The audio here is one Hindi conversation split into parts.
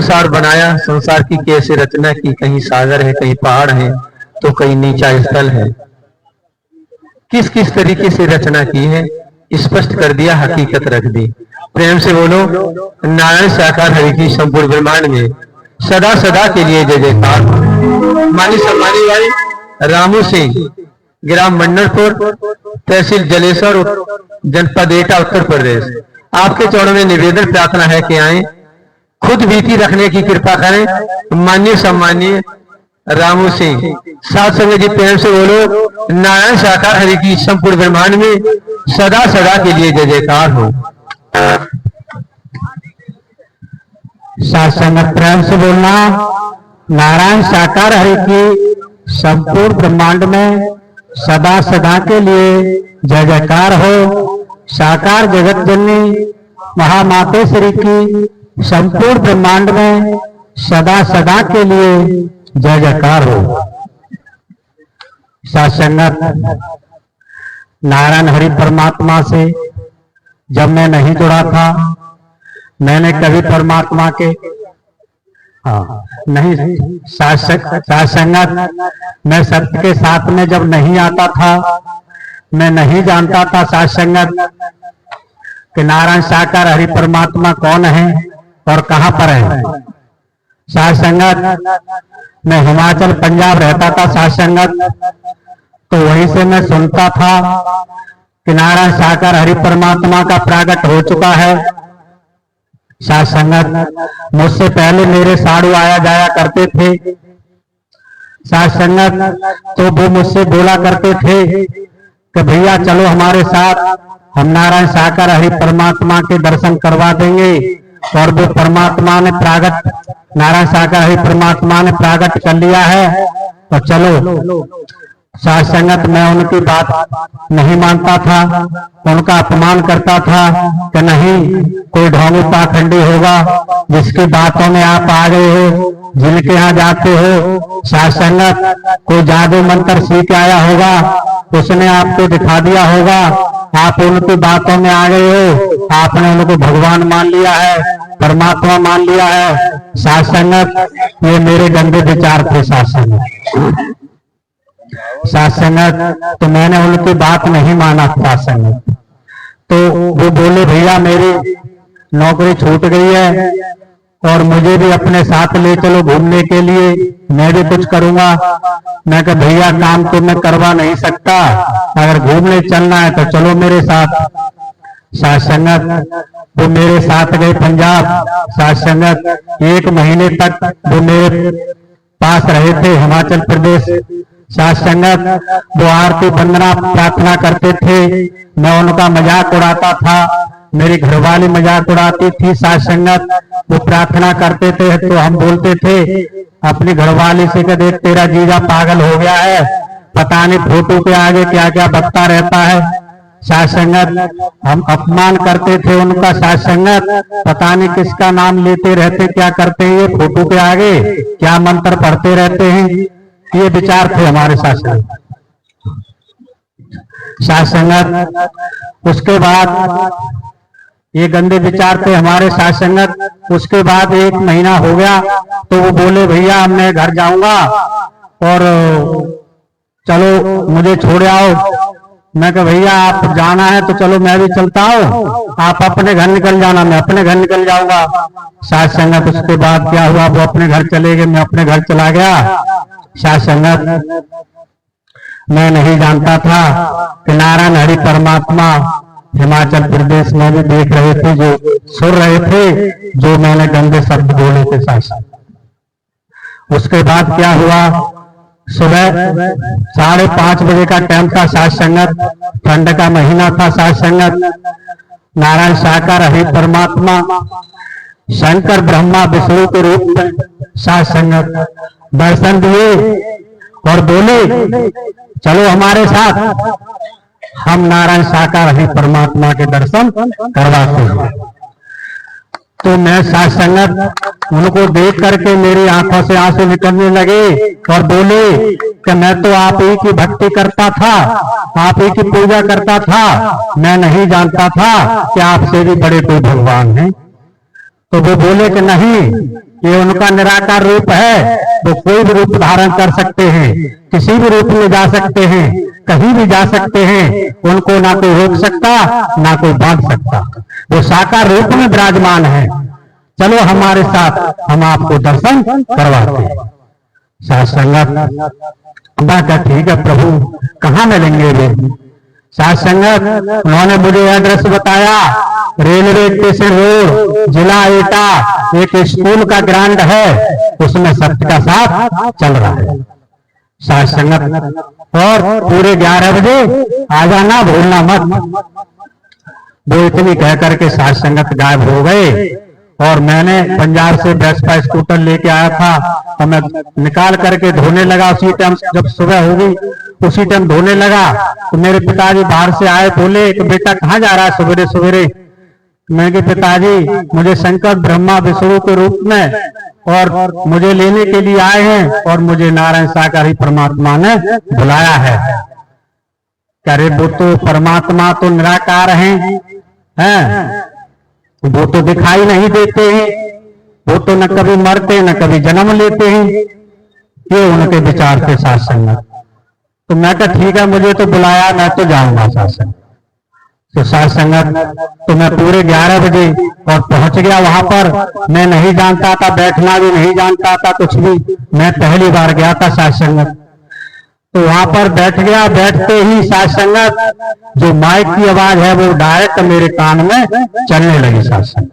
संसार बनाया, संसार की कैसे रचना की, कहीं सागर है, कहीं पहाड़ है, तो कहीं नीचा स्थल है, किस किस तरीके से रचना की है, स्पष्ट कर दिया, हकीकत रख दी। प्रेम से बोलो नारायण साकार हरि की संपूर्ण ब्रह्मांड में सदा सदा के लिए जय जयकार। मानी सम्मानी भाई रामू सिंह, ग्राम मंडलपुर, तहसील जलेश्वर, जनपद एटा, उत्तर प्रदेश। आपके चरणों में निवेदन प्रार्थना है कि आए, खुद भीति रखने की कृपा करें। माननीय सम्मानीय रामू सिंह, साथ संगत जी प्रेम से बोलो नारायण साकार हरि की संपूर्ण ब्रह्मांड में सदा सदा के लिए जय जयकार हो। साथ संगत प्रेम से बोलना नारायण साकार हरि की संपूर्ण ब्रह्मांड में सदा सदा के लिए जय जयकार हो। साकार जगत जननी महामातेश्वरी की संपूर्ण ब्रह्मांड में सदा सदा के लिए जय जयकार हो। सत्संगत नारायण हरि परमात्मा से जब मैं नहीं जुड़ा था, मैंने कभी परमात्मा के नहीं सत्संगत मैं सत्य के साथ में जब नहीं आता था, मैं नहीं जानता था सत्संगत कि नारायण साकार हरि परमात्मा कौन है और कहां पर है। सत्संगत मैं हिमाचल पंजाब रहता था सत्संगत, तो वहीं से मैं सुनता था कि नारायण साकार हरि परमात्मा का प्रागट हो चुका है। सत्संगत मुझसे पहले मेरे साधु आया जाया करते थे सत्संगत, तो वो मुझसे बोला करते थे कि भैया चलो हमारे साथ, हम नारायण साकार हरि परमात्मा के दर्शन करवा देंगे। और वो परमात्मा ने प्रागट, नारायण साकार हरि परमात्मा ने प्रागट कर लिया है, तो चलो। सत्संगत मैं उनकी बात नहीं मानता था, उनका अपमान करता था कि नहीं, कोई ढोंगी पाखंडी होगा जिसकी बातों में आप आ गए हो, जिनके यहाँ जाते हो। सत्संगत कोई जादू मंत्र सीख आया होगा, उसने आपको दिखा दिया होगा, आप उनकी बातों में आ गए हो, आपने उनको भगवान मान लिया है, परमात्मा मान लिया है। सत्संगत ये मेरे गंदे विचार थे सत्संगत, तो मैंने उनकी बात नहीं माना सत्संगत। तो वो बोले भैया मेरी नौकरी छूट गई है और मुझे भी अपने साथ ले चलो घूमने के लिए, मैं भी कुछ करूंगा। मैं कहा भैया काम तो मैं करवा नहीं सकता, अगर घूमने चलना है तो चलो मेरे साथ। सत्संगत वो मेरे साथ गए पंजाब। सत्संगत 1 महीने तक वो मेरे पास रहे थे हिमाचल प्रदेश। सत्संगत वो आरती वंदना प्रार्थना करते थे, मैं उनका मजाक उड़ाता था, मेरी घरवाली मजाक उड़ाती थी। सत्संगत वो प्रार्थना करते थे तो हम बोलते थे अपनी घरवाली से कि देख तेरा जीजा पागल हो गया है, पता नहीं फोटो के आगे क्या क्या बकता रहता है। सत्संगत हम अपमान करते थे उनका। सत्संगत पता नहीं किसका नाम लेते रहते, क्या करते हैं ये फोटो के आगे, क्या मंत्र पढ़ते रहते हैं, ये विचार थे हमारे सत्संगत। सत्संगत उसके बाद ये गंदे विचार थे हमारे सत्संगत। उसके बाद 1 महीना हो गया तो वो बोले भैया मैं घर जाऊंगा और चलो मुझे छोड़ आओ। मैं कहा भैया आप जाना है तो चलो मैं भी चलता हूँ, आप अपने घर निकल जाना, मैं अपने घर निकल जाऊंगा। सत्संगत उसके बाद क्या हुआ, वो अपने घर चले गए, मैं अपने घर चला गया। सत्संगत मैं नहीं जानता था कि नारायण हरि परमात्मा हिमाचल प्रदेश में भी देख रहे थे, जो सुन रहे थे जो मैंने गंदे शब्द बोले थे सत्संग। उसके बाद क्या हुआ, सुबह 5:30 बजे का टाइम था सत्संगत, ठंड का महीना था सत्संगत। नारायण साकार हरि परमात्मा शंकर ब्रह्मा विष्णु के रूप में सत्संगत दर्शन दिए और बोले चलो हमारे साथ, हम नारायण साकार हरि परमात्मा के दर्शन करवाते हैं। तो मैं सत्संगत उनको देख करके मेरी आंखों से आंसू निकलने लगे और बोले कि मैं तो आप ही की भक्ति करता था, आप ही की पूजा करता था, मैं नहीं जानता था कि आपसे भी बड़े कोई भगवान हैं। तो वो बोले कि नहीं, ये उनका निराकार रूप है। वो कोई भी रूप धारण कर सकते हैं, किसी भी रूप में जा सकते हैं, कहीं भी जा सकते हैं। उनको ना कोई रोक सकता, ना कोई बांध सकता। वो साकार रूप में विराजमान है। चलो हमारे साथ, हम आपको दर्शन करवाते हैं। साथ संगत बात ठीक है प्रभु, कहाँ मिलेंगे वे? साथ संगत उन्होंने मुझे एड्रेस बताया, रेलवे स्टेशन रोड, जिला एटा, एक स्कूल का ग्राउंड है, उसमें सत्य का साथ चल रहा है। साथ संगत और पूरे 11 बजे आ जाना, भूलना मत। वो इतनी कह करके साथ संगत गायब हो गए। और मैंने पंजाब से वेस्पा स्कूटर लेके आया था, तो मैं निकाल करके धोने लगा। उसी टाइम जब सुबह हो गई, उसी टाइम धोने लगा तो मेरे पिताजी बाहर से आए, बोले कि बेटा कहाँ जा रहा है सवेरे सवेरे? मैं कि पिताजी मुझे शंकर ब्रह्मा विष्णु के रूप में और मुझे लेने के लिए आए हैं, और मुझे नारायण साकार ही परमात्मा ने बुलाया है। अरे वो तो परमात्मा तो निराकार हैं, वो तो दिखाई नहीं देते हैं, वो तो न कभी मरते न कभी जन्म लेते हैं। ये उनके विचार थे साथ संगत। तो मैं कहा ठीक है, मुझे तो बुलाया, मैं तो जाऊंगा साथ संगत। तो साथ संगत तो मैं पूरे 11 बजे और पहुंच गया वहां पर। मैं नहीं जानता था, बैठना भी नहीं जानता था, कुछ भी। मैं पहली बार गया था साथ संगत। तो वहां पर बैठ गया। बैठते ही साथ संगत जो माइक की आवाज है वो डायरेक्ट मेरे कान में चलने लगी। साथ संगत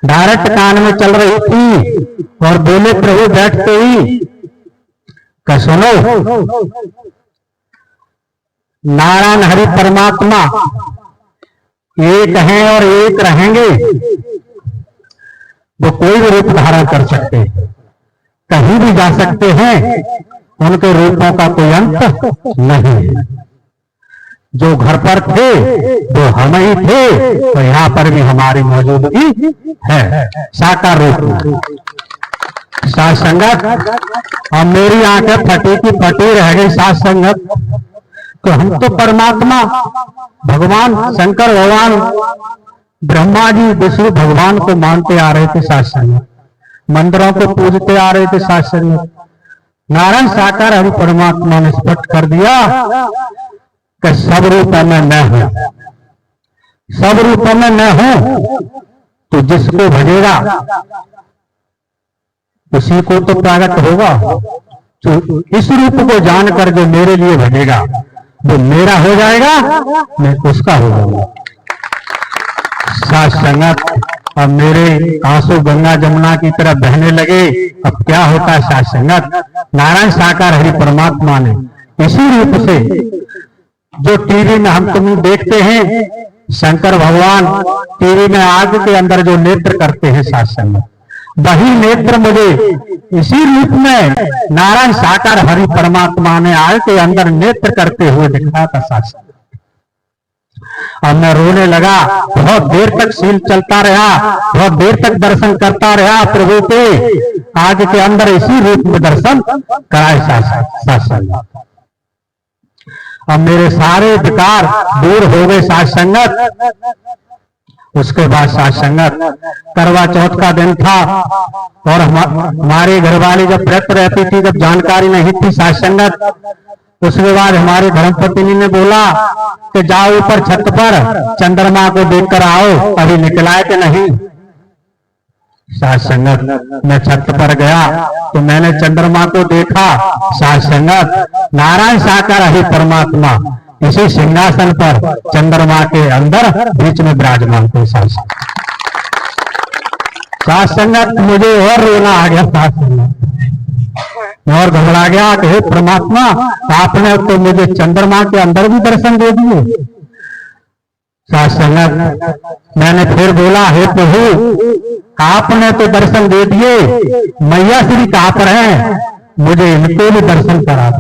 डायरेक्ट कान में चल रही थी और बोले प्रभु बैठते ही का सुनो, नारायण हरि परमात्मा एक हैं और एक रहेंगे। वो कोई भी रूप धारण कर सकते, कहीं भी जा सकते हैं, उनके रूपों का कोई अंत नहीं है। जो घर पर थे वो हम ही थे, तो यहाँ पर भी हमारी मौजूदगी है साकार रूप। साथ संगत और मेरी आंखें फटी की फटी रह गई। साथ संगत तो हम तो परमात्मा भगवान शंकर भगवान ब्रह्मा जी विष्णु भगवान को मानते आ रहे थे। साथ संगत मंदिरों को पूजते आ रहे थे। साथ संगत नारायण साकार हरि परमात्मा ने स्पष्ट कर दिया कि सब रूपों में मैं हूं, सब रूपों में मैं हूं। तो जिसको भजेगा उसी को तो प्रगट होगा। तो इस रूप को जानकर जो मेरे लिए भजेगा वो मेरा हो जाएगा, मैं उसका हो जाऊंगा। साथ संगत अब मेरे आंसू गंगा जमुना की तरह बहने लगे। अब क्या होता है साथ संगत, नारायण साकार हरि परमात्मा ने इसी रूप से जो टीवी में हम तुम देखते हैं, शंकर भगवान टीवी में आग के अंदर जो नेत्र करते हैं साथ संगत, वही नेत्र मुझे इसी रूप में नारायण साकार हरि परमात्मा ने आग के अंदर नेत्र करते हुए दिखा था साथ संगत। अब मैं रोने लगा। बहुत देर तक सील चलता रहा, बहुत देर तक दर्शन करता रहा प्रभु के आग के अंदर इसी रूप में दर्शन कराए साथ संगत। अब मेरे सारे विकार दूर हो गए साथ संगत। उसके बाद साथ संगत करवा चौथ का दिन था और हमारे घर वाले जब व्रत रहती थी, जब जानकारी नहीं थी साथ संगत, उसके बाद हमारे धर्मपत्नी ने बोला कि जाओ ऊपर छत पर चंद्रमा को देखकर आओ, अभी निकला है कि नहीं। साथ संगत मैं छत पर गया तो मैंने चंद्रमा को देखा। साथ संगत नारायण साकार हरि परमात्मा इसी सिंहासन पर चंद्रमा के अंदर बीच में विराजमान थे। साथ संगत मुझे और रोना आ गया। साथ संगत और घबरा गया कि हे परमात्मा, आपने तो मुझे चंद्रमा के अंदर भी दर्शन दे दिए। साथ संगत मैंने फिर बोला, हे प्रभु आपने तो दर्शन दे दिए, मैया श्री कहाँ पर हैं, मुझे इनको भी दर्शन करा।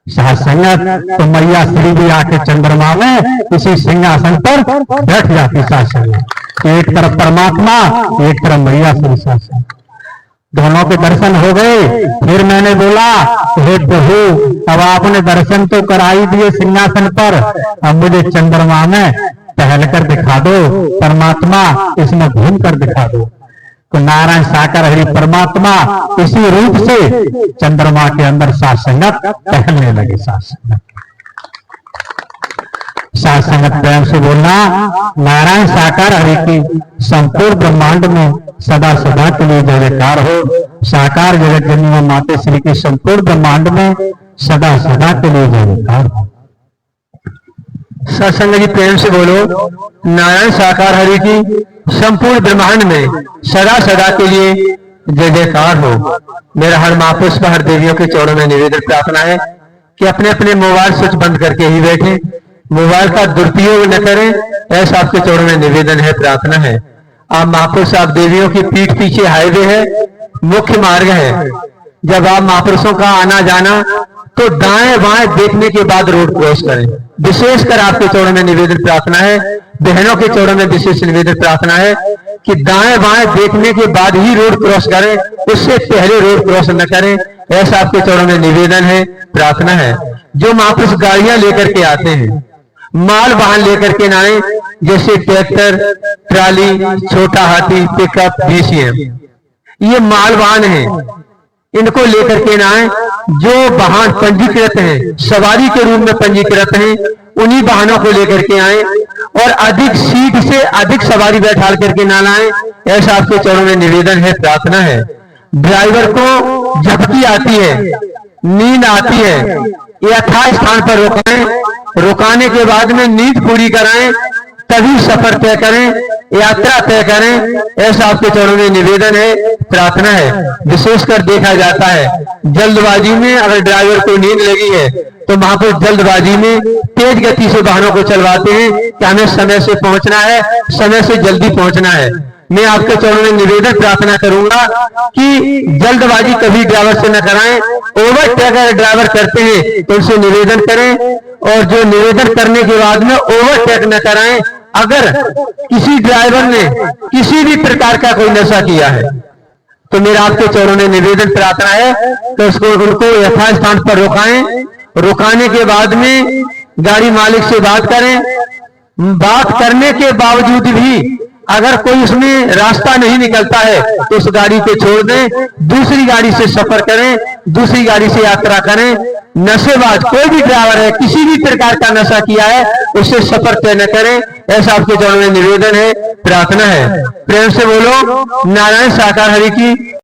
साथ संगत तो मैया श्री भी आके चंद्रमा में इसी सिंहासन पर बैठ जाती। साथ संगत एक तरफ परमात्मा, एक तरफ मैया श्री। साथ संगत दोनों के दर्शन हो गए। फिर मैंने बोला, हे प्रभु अब आपने दर्शन तो कराई दिए सिंहासन पर, अब मुझे चंद्रमा में टहल कर दिखा दो, परमात्मा इसमें घूम कर दिखा दो। तो नारायण साकार हरि परमात्मा इसी रूप से चंद्रमा के अंदर साथ संगत टहलने लगे। साथ संगत प्रेम से बोलना। नारायण साकार हरि की संपूर्ण ब्रह्मांड में सदा सदा के लिए जय जयकार हो। साकार जगत जननी माता श्री के संपूर्ण ब्रह्मांड में सदा सदा के लिए जय जयकार हो। सत्संग जी प्रेम से बोलो। नारायण साकार हरि की संपूर्ण ब्रह्मांड में सदा सदा के लिए जय जयकार हो। मेरा हर महापुरुष हर देवियों के चरणों में निवेदन प्रार्थना है कि अपने अपने मोबाइल स्विच बंद करके ही बैठे, मोबाइल का दुरुपयोग न करें, ऐसा आपके चरणों में निवेदन है, प्रार्थना है। आप महापुरुष आप देवियों की पीठ पीछे हाईवे है, मुख्य मार्ग है। जब आप महापुरुषों का आना जाना तो दाएं बाएं देखने के बाद रोड क्रॉस करें। विशेषकर आपके चरणों में निवेदन प्रार्थना है, बहनों के चरणों में विशेष निवेदन प्रार्थना है कि दाएं बाएं देखने के बाद ही रोड क्रॉस करें, उससे पहले रोड क्रॉस न करें, ऐसा आपके चरणों में निवेदन है, प्रार्थना है। जो महापुरुष गाड़ियां लेकर के आते हैं, माल वाहन लेकर के ना आए, जैसे ट्रैक्टर, ट्राली, छोटा हाथी, पिकअप, बीसीएम, ये माल वाहन है, इनको लेकर के ना आए। जो वाहन पंजीकृत हैं, सवारी के रूप में पंजीकृत हैं, उन्हीं वाहनों को लेकर के आए और अधिक सीट से अधिक सवारी बैठा करके ना लाएं, ऐसा आपके चरणों में निवेदन है, प्रार्थना है। ड्राइवर को झपकी आती है, नींद आती है, यथा स्थान पर रोकाएं, रुकाने के बाद में नींद पूरी कराएं, तभी सफर तय करें, यात्रा तय करें, ऐसा आपके चरणों में निवेदन है, प्रार्थना है। विशेषकर देखा जाता है जल्दबाजी में अगर ड्राइवर को नींद लगी है तो महापुरुष जल्दबाजी में तेज गति से वाहनों को चलवाते हैं कि हमें समय से पहुंचना है, समय से जल्दी पहुंचना है। मैं आपके चरणों में निवेदन प्रार्थना करूंगा कि जल्दबाजी कभी ड्राइवर से न कराएं। ओवरटेक अगर ड्राइवर करते हैं तो उनसे निवेदन करें, और जो निवेदन करने के बाद में ओवरटेक न कराएं। अगर किसी ड्राइवर ने किसी भी प्रकार का कोई नशा किया है तो मेरा आपके चरणों में निवेदन प्रार्थना है कि उसको उनको यथास्थान पर रुकाएं। रुकाने के बाद में गाड़ी मालिक से बात करें, बात करने के बावजूद भी अगर कोई उसमें रास्ता नहीं निकलता है तो उस गाड़ी को छोड़ दें, दूसरी गाड़ी से सफर करें, दूसरी गाड़ी से यात्रा करें। नशेबाज कोई भी ड्राइवर है, किसी भी प्रकार का नशा किया है, उससे सफर तय न करें, ऐसा आपके चरणों में निवेदन है, प्रार्थना है। प्रेम से बोलो। नारायण साकार हरि की